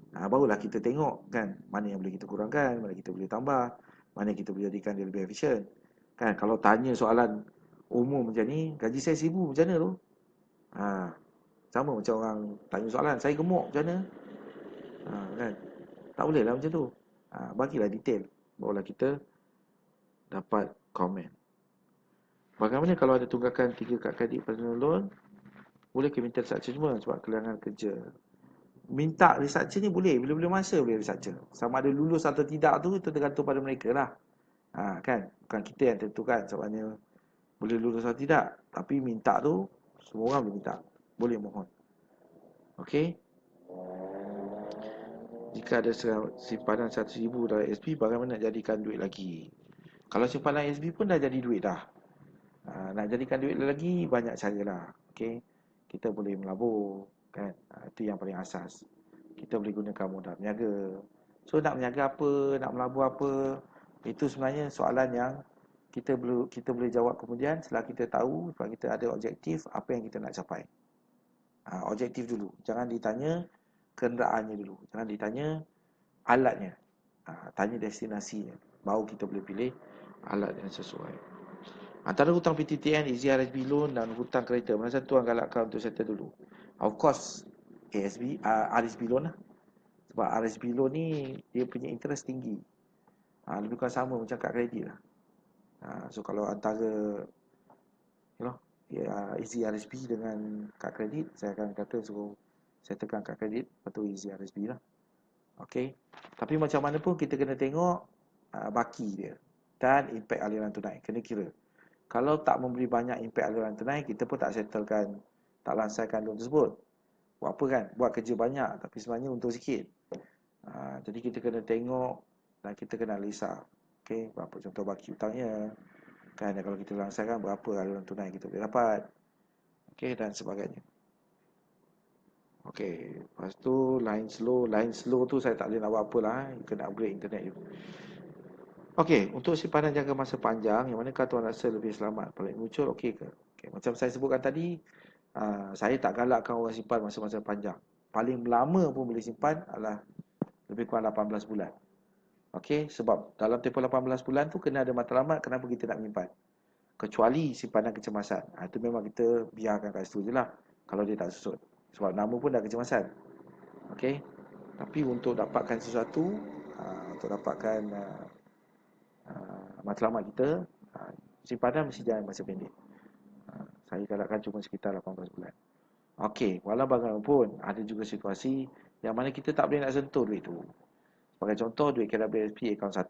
Barulah kita tengok kan, mana yang boleh kita kurangkan, mana kita boleh tambah, mana kita boleh jadikan dia lebih efisien. Kan? Kalau tanya soalan umum macam ni, gaji saya 1,000 macam mana tu? Sama macam orang tanya soalan, saya gemuk macam mana? Kan? Tak boleh lah macam tu. Bagilah detail, barulah kita dapat komen. Bagaimana kalau ada tunggakan 3 kad kredit personal loan, boleh ke minta restructure semua sebab kehilangan kerja? Minta restructure ni boleh, bila-bila masa boleh restructure. Sama ada lulus atau tidak tu, itu tergantung pada mereka lah. Kan? Bukan kita yang tentukan sebabnya boleh lulus atau tidak. Tapi minta tu, semua orang boleh minta. Boleh mohon. Okey? Jika ada simpanan 100,000 dalam SB, bagaimana nak jadikan duit lagi? Kalau simpanan SB pun dah jadi duit dah. Nak jadikan duit lagi, banyak cara lah. Okay? Kita boleh melabur. Kan? Itu yang paling asas. Kita boleh gunakan modal berniaga. So nak berniaga apa, nak melabur apa, itu sebenarnya soalan yang kita boleh jawab kemudian setelah kita tahu, setelah kita ada objektif apa yang kita nak capai. Objektif dulu. Jangan ditanya kenderaannya dulu. Jangan ditanya alatnya. Tanya destinasinya. Baru kita boleh pilih alat yang sesuai. Antara hutang PTTN, Easy RSB loan dan hutang kereta, mana satu yang galakkan untuk settle dulu? Of course, RSB loan lah. Sebab RSB loan ni dia punya interest tinggi. Lebih kurang sama macam kad kredit lah. So kalau antara Easy RSB dengan kad kredit, saya akan kata suruh settlekan kad kredit, lepas tu Easy RSB lah. Okay. Tapi macam mana pun kita kena tengok baki dia dan impact aliran tunai. Kena kira. Kalau tak memberi banyak impact aliran tunai, kita pun tak settlekan, tak lansaikan loan tersebut. Buat apa kan? Buat kerja banyak tapi sebenarnya untung sikit. Jadi kita kena tengok dan kita kena analisa. Okay, berapa contoh baki hutangnya. Kan, dan kalau kita lansaikan, berapa aliran tunai kita boleh dapat. Okay, dan sebagainya. Okay, lepas tu line slow tu saya tak boleh nak buat apa lah. Kena upgrade internet you. Okey, untuk simpanan jangka masa panjang, yang manakah tuan rasa lebih selamat? Paling muncul okey ke? Okay, macam saya sebutkan tadi, saya tak galakkan orang simpan masa-masa panjang. Paling lama pun boleh simpan adalah lebih kurang 18 bulan. Okey, sebab dalam tempoh 18 bulan tu kena ada matlamat kenapa kita nak menyimpan. Kecuali simpanan kecemasan. Itu memang kita biarkan kat situ je lah kalau dia tak susut. Sebab nama pun dah kecemasan. Okey. Tapi untuk dapatkan sesuatu, untuk dapatkan matlamat kita, simpanan mesti jangan masa pendek. Saya galakkan cuma sekitar 18 bulan. Okey, walau bagaimanapun ada juga situasi yang mana kita tak boleh nak sentuh duit tu. Sebagai contoh, duit KWSP akaun 1.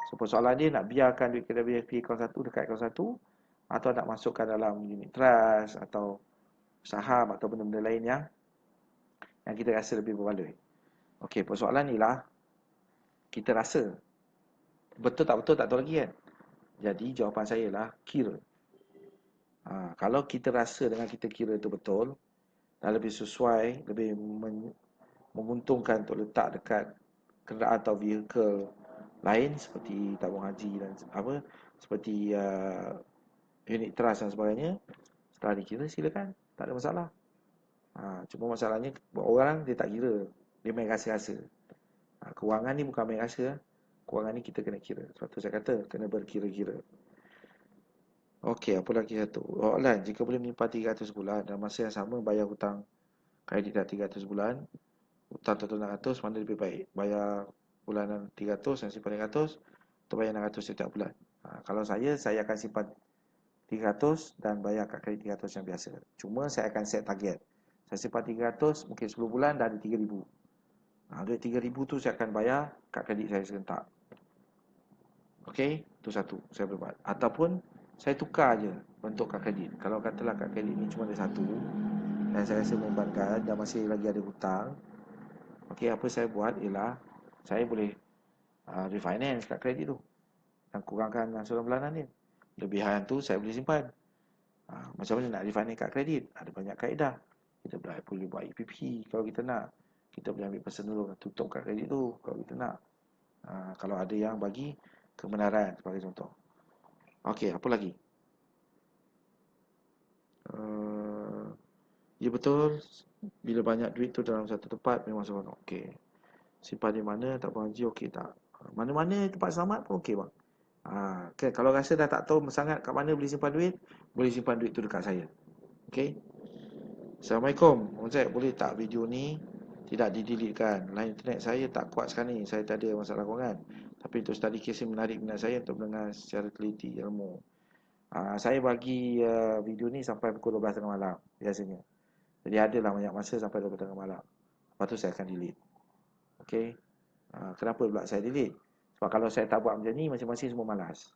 So persoalan dia nak biarkan duit KWSP akaun 1 dekat akaun 1 atau nak masukkan dalam unit trust atau saham atau benda-benda lain yang kita rasa lebih berbaloi. Okey, persoalan ni lah kita rasa. Betul tak betul tak tahu lagi kan. Jadi jawapan saya lah kira. Kalau kita rasa dengan kita kira itu betul dan lebih sesuai, lebih menguntungkan untuk letak dekat kenderaan atau vehicle lain seperti tabung haji dan seperti unit trust dan sebagainya, setelah dikira silakan, tak ada masalah. Cuma masalahnya orang dia tak kira, dia main rasa-rasa. Kewangan ni bukan main rasa. Kewangan ni kita kena kira. Sebab tu saya kata kena berkira-kira. Okey, apa lagi satu? Soalan, jika boleh menyimpan 300 bulan dan masa yang sama bayar hutang kredit dah 300 bulan, hutang total 600, mana lebih baik? Bayar bulanan 300 dan simpan 300 atau bayar 600 setiap bulan? Kalau saya akan simpan 300 dan bayar kad kredit 300 yang biasa. Cuma saya akan set target. Saya simpan 300, mungkin 10 bulan dah ada 3,000. Duit 3,000 tu saya akan bayar kad kredit saya serentak. Okey, itu satu saya boleh buat. Ataupun saya tukar je bentuk kad kredit. Kalau katalah kad kredit ni cuma ada satu dan saya rasa membebankan dan masih lagi ada hutang, okey, apa saya buat ialah saya boleh refinance kad kredit tu dan kurangkan angsuran bulanan dia. Lebihan tu saya boleh simpan. Macam mana nak refinance kad kredit? Ada banyak kaedah. Kita boleh buat EPP kalau kita nak. Kita boleh ambil personal loan tutup kad kredit tu kalau kita nak. Kalau ada yang bagi kebenaran sebagai contoh. Okey, apa lagi? Ya betul. Bila banyak duit tu dalam satu tempat memang seronok. Okey. Simpan di mana, tak haji, okey tak? Mana-mana tempat selamat pun okey bang. Okay. Kalau rasa dah tak tahu sangat kat mana boleh simpan duit, boleh simpan duit tu dekat saya. Okey. Assalamualaikum. Ustaz, boleh tak video ni tidak dideletekan? Line internet saya tak kuat sekarang ni. Saya tak ada masalah kewangan. Tapi untuk study case menarik minat saya untuk mendengar secara teliti ilmu. Saya bagi video ni sampai pukul 12 tengah malam biasanya. Jadi adalah banyak masa sampai 12 tengah malam. Lepas tu saya akan delete. Okey. Kenapa pula saya delete? Sebab kalau saya tak buat macam ni, masing-masing semua malas.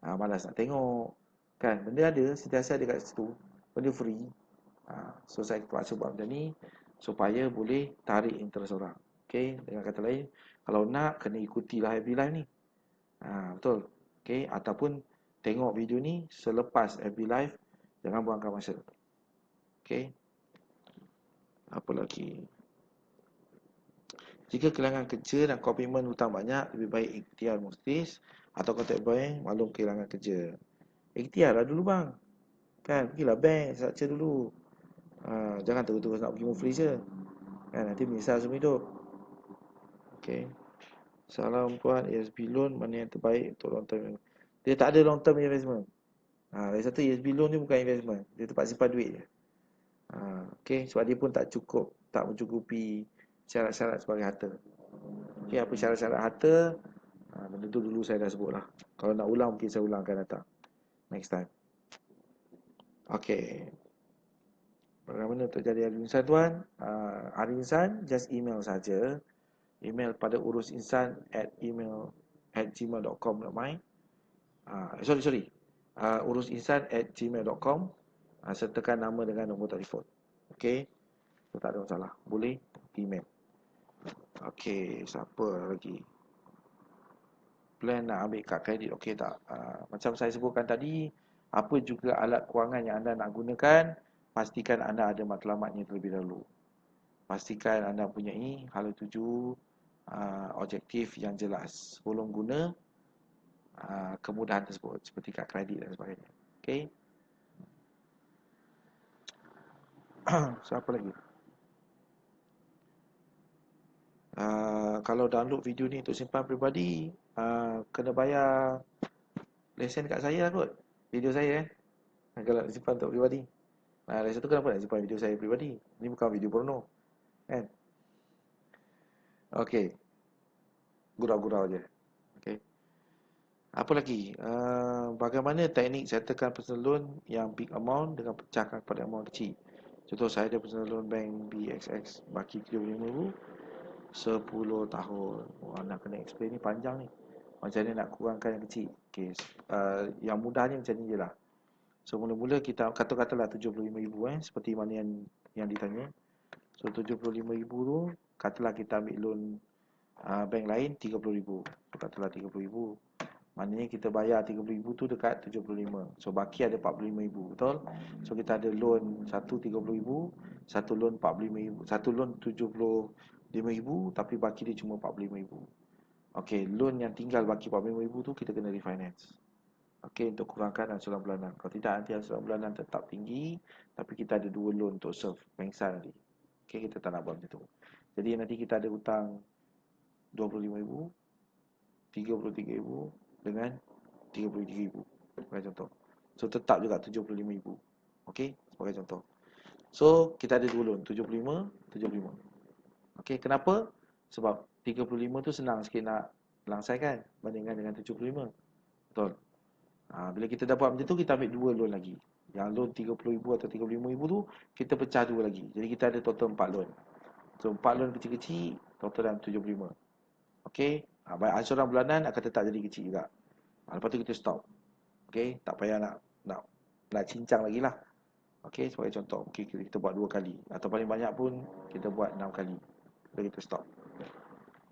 Malas nak tengok. Kan, benda ada, sentiasa ada kat situ. Benda free. So saya terpaksa buat macam ni supaya boleh tarik interest orang. Okey, dengan kata lain, kalau nak kena ikutilah FB Live ni. Betul. Okey, ataupun tengok video ni selepas FB Live, jangan buangkan masa. Okey. Apa lagi? Jika kehilangan kerja dan komitmen hutang banyak, lebih baik ikhtiar mustis atau kontak bank maklum kehilangan kerja. Ikhtiar lah dulu bang. Kan, pergilah bank, structure dulu. Jangan terus-terus nak pergi muflis je. Kan, nanti menyesal semua hidup. Okay. Salam puan, ESB loan mana yang terbaik untuk long term? Dia tak ada long term investment. Lagi satu, ESB loan ni bukan investment. Dia tempat simpan duit je. Okay, sebab dia pun tak mencukupi syarat-syarat sebagai harta. Okay, apa syarat-syarat harta? Benda tu dulu saya dah sebut lah. Kalau nak ulang, mungkin saya ulang akan datang. Next time. Okay. Bagaimana untuk jadi ahli insan tuan? Ahli insan, just email saja. Email pada urusinsan@gmail.com.my. Sorry. Urusinsan@gmail.com. Sertakan nama dengan nombor telefon. Okey. So, tak ada masalah. Boleh email. Okey, siapa lagi? Plan nak ambil kad kredit okey tak? Macam saya sebutkan tadi, apa juga alat kewangan yang anda nak gunakan, pastikan anda ada matlamatnya terlebih dahulu. Pastikan anda mempunyai hala tuju, objektif yang jelas sebelum guna kemudahan tersebut seperti kad kredit dan sebagainya. Okey. Siapa lagi? Kalau download video ni untuk simpan peribadi, kena bayar lesen kat saya lah kot. Video saya kalau simpan untuk peribadi. Lagi satu, kenapa nak simpan video saya peribadi? Ni bukan video porno. Kan? Okey. Gurau-gurau je. Okey. Apa lagi? Bagaimana teknik settlekan personal loan yang big amount dengan pecahkan pada amount kecil? Contoh saya ada personal loan bank BXX baki RM75,000 10 tahun. Nak kena explain ni panjang ni. Macam mana nak kurangkan yang kecil? Okay. Yang mudahnya macam ni je lah. So mula-mula kita katalah 75,000 seperti mana yang ditanya. So 75,000 tu katalah kita ambil loan bank lain 30,000. So katalah 30,000. Maknanya kita bayar 30,000 tu dekat 75. So baki ada 45,000, betul? So kita ada loan satu 30,000, satu loan 45,000, satu loan 75,000 tapi baki dia cuma 45,000. Okey, loan yang tinggal baki 45,000 tu kita kena refinance. Okey, untuk kurangkan angsuran bulanan. Kalau tidak nanti angsuran bulanan tetap tinggi, tapi kita ada dua loan untuk serve pengsan nanti. Okey, kita tak nak buat macam tu. Jadi nanti kita ada hutang 25,000, 33,000 dengan 33,000 sebagai contoh. So tetap juga 75,000. Okey, sebagai contoh. So kita ada dua loan, 75, 75. Okey, kenapa? Sebab 35 tu senang sikit nak langsaikan bandingkan dengan 75. Betul. Bila kita dah buat macam tu, kita ambil 2 loan lagi. Yang loan 30,000 atau 35,000 tu, kita pecah 2 lagi. Jadi kita ada total 4 loan. So 4 loan kecil-kecil, total dalam 75. Okey. Baik ansuran bulanan akan tetap jadi kecil juga. Lepas tu kita stop. Okey, tak payah nak cincang lagi lah. Okey, sebagai contoh, mungkin kita buat 2 kali atau paling banyak pun kita buat 6 kali. Lalu kita stop.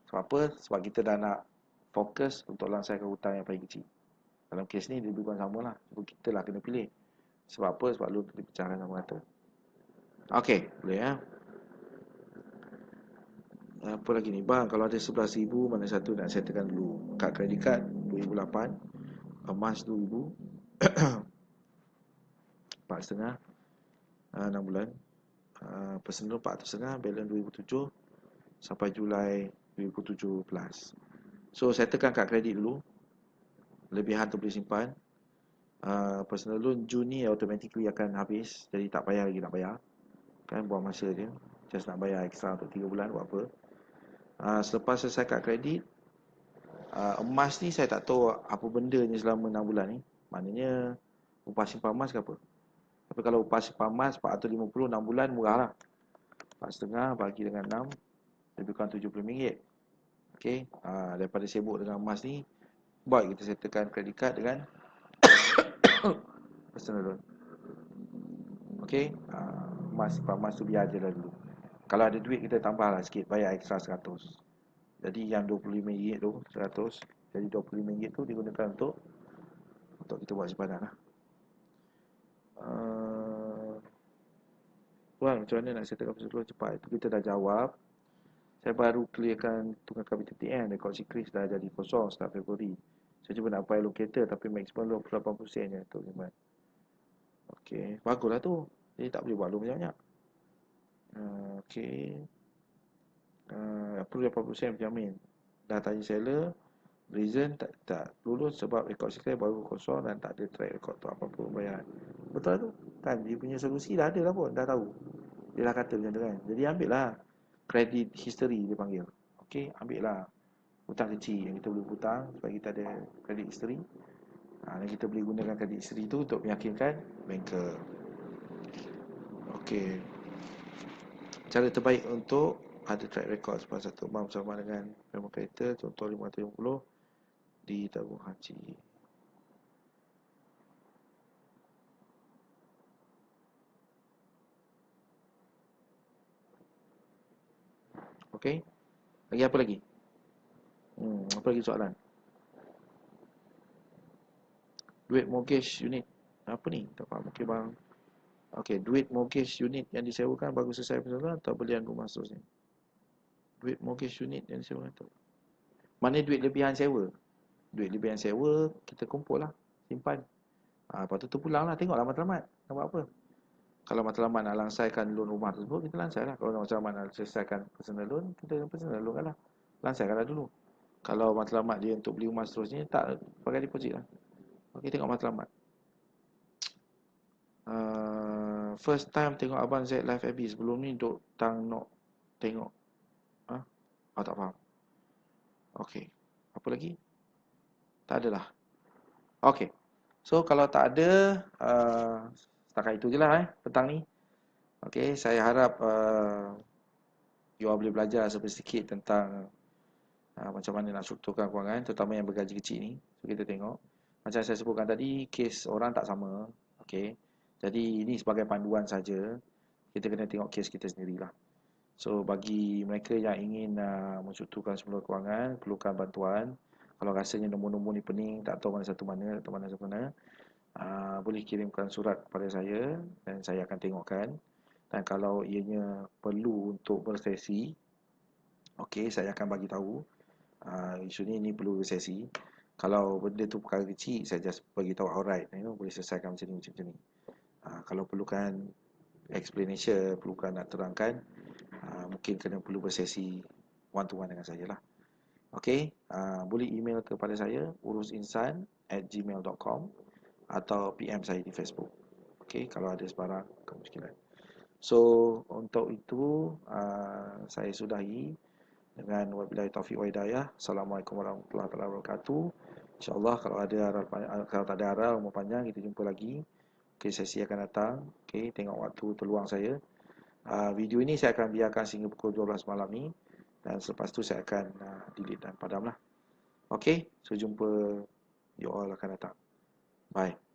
Sebab apa? Sebab kita dah nak fokus untuk langsaikan hutang yang paling kecil. Dalam kes ni lebih kurang sama lah. So, kita lah kena pilih. Sebab apa? Sebab loan kita pecahkan sama rata. Okey, boleh ya. Apa lagi ni? Bang, kalau ada 11,000, mana satu nak settlekan dulu? Kad kredit kad 2008, emas 2,000, 4,5, 6 bulan, personal 400,500, balance 2007 sampai Julai 2017. So settlekan kad kredit dulu. Lebihan tu boleh simpan. Personal loan Jun ni automatically akan habis, jadi tak payah lagi nak bayar. Kan buang masa je. Just nak bayar extra untuk 3 bulan buat apa. Selepas selesai kad kredit, emas ni saya tak tahu apa bendanya selama 6 bulan ni. Maknanya upah simpan emas ke apa. Tapi kalau upah simpan emas 450 6 bulan murah lah. 4,5 bagi dengan 6 lebih kurang RM70. Okey, daripada sibuk dengan emas ni, baik kita settlekan kredit kad dengan personal loan. Okey, emas tu biar je lah dulu. Kalau ada duit kita tambah lah sikit, bayar extra 100. Jadi yang RM25 tu 100, jadi RM25 tu digunakan untuk kita buat simpanan lah. Tuan, macam mana nak settlekan personal loan cepat? Itu kita dah jawab. Saya baru clearkan tunggakan BTTN. Rekod Sikris dah jadi kosong start Februari. Saya cuba nak apply locator tapi maksimum 28% je untuk simpan. Okey, baguslah tu. Jadi tak boleh buat loan banyak-banyak. Okey. Perlu 80% berjamin. Dah tanya seller, reason tak lulus sebab rekod Sikris baru kosong dan tak ada track rekod tu apa pun bayaran. Betul lah tu. Kan dia punya solusi dah ada lah pun, dah tahu. Dia dah kata macam tu kan. Jadi ambil lah credit history dia panggil. Okey, ambil lah hutang kecil yang kita boleh hutang supaya kita ada credit history. Dan kita boleh gunakan credit history tu untuk meyakinkan banker. Okey. Cara terbaik untuk ada track record sebab satu bank bersama dengan payment creditor, contoh 550 di tabung haji. Okey. Lagi apa lagi? Apa lagi soalan? Duit mortgage unit. Apa ni? Tak faham. Okey bang. Okey, duit mortgage unit yang disewakan baru selesai persoalan atau belian rumah seterusnya? Duit mortgage unit yang disewakan tu. Mana duit lebihan sewa? Duit lebihan sewa kita kumpul lah, simpan. Lepas tu terpulang lah, tengoklah matlamat nak buat apa. Kalau matlamat nak langsaikan loan rumah tersebut, kita lansai lah. Kalau matlamat nak selesaikan personal loan, kita personal loan kan lah. Lansaikan lah dulu. Kalau matlamat dia untuk beli rumah seterusnya, tak pakai deposit lah. Okey, tengok matlamat. First time tengok Abang Z live FB. Sebelum ni duk tang nak tengok. Tak faham. Okey. Apa lagi? Tak adalah. Okey. So kalau tak ada, setakat itu je lah petang ni. Okey, saya harap you all boleh belajar sedikit tentang macam mana nak strukturkan kewangan, terutama yang bergaji kecil ni. So kita tengok. Macam saya sebutkan tadi, kes orang tak sama. Okey. Jadi ini sebagai panduan saja. Kita kena tengok kes kita sendirilah. So bagi mereka yang ingin menstrukturkan semula kewangan, perlukan bantuan. Kalau rasanya nombor-nombor ni pening, tak tahu mana satu mana atau mana satu mana, boleh kirimkan surat kepada saya dan saya akan tengokkan. Dan kalau ianya perlu untuk bersesi, okey, saya akan bagi tahu. Isu ni perlu bersesi. Kalau benda tu perkara kecil, saya just bagi tahu alright, boleh selesaikan macam ni. Kalau perlukan explanation, perlukan nak terangkan, mungkin kena perlu bersesi one to one dengan saya lah. Okey, boleh email kepada saya urusinsan@gmail.com atau PM saya di Facebook. Okey, kalau ada sebarang kemusykilan. So untuk itu saya sudahi dengan wabillahi taufiq wa hidayah. Assalamualaikum warahmatullahi wabarakatuh. InsyaAllah kalau tak ada harap umur panjang, kita jumpa lagi. Okay, sesi akan datang. Okay, tengok waktu terluang saya. Video ini saya akan biarkan sehingga pukul 12 malam ni. Dan selepas tu saya akan delete dan padam lah. Okay, so jumpa you all akan datang. Bye.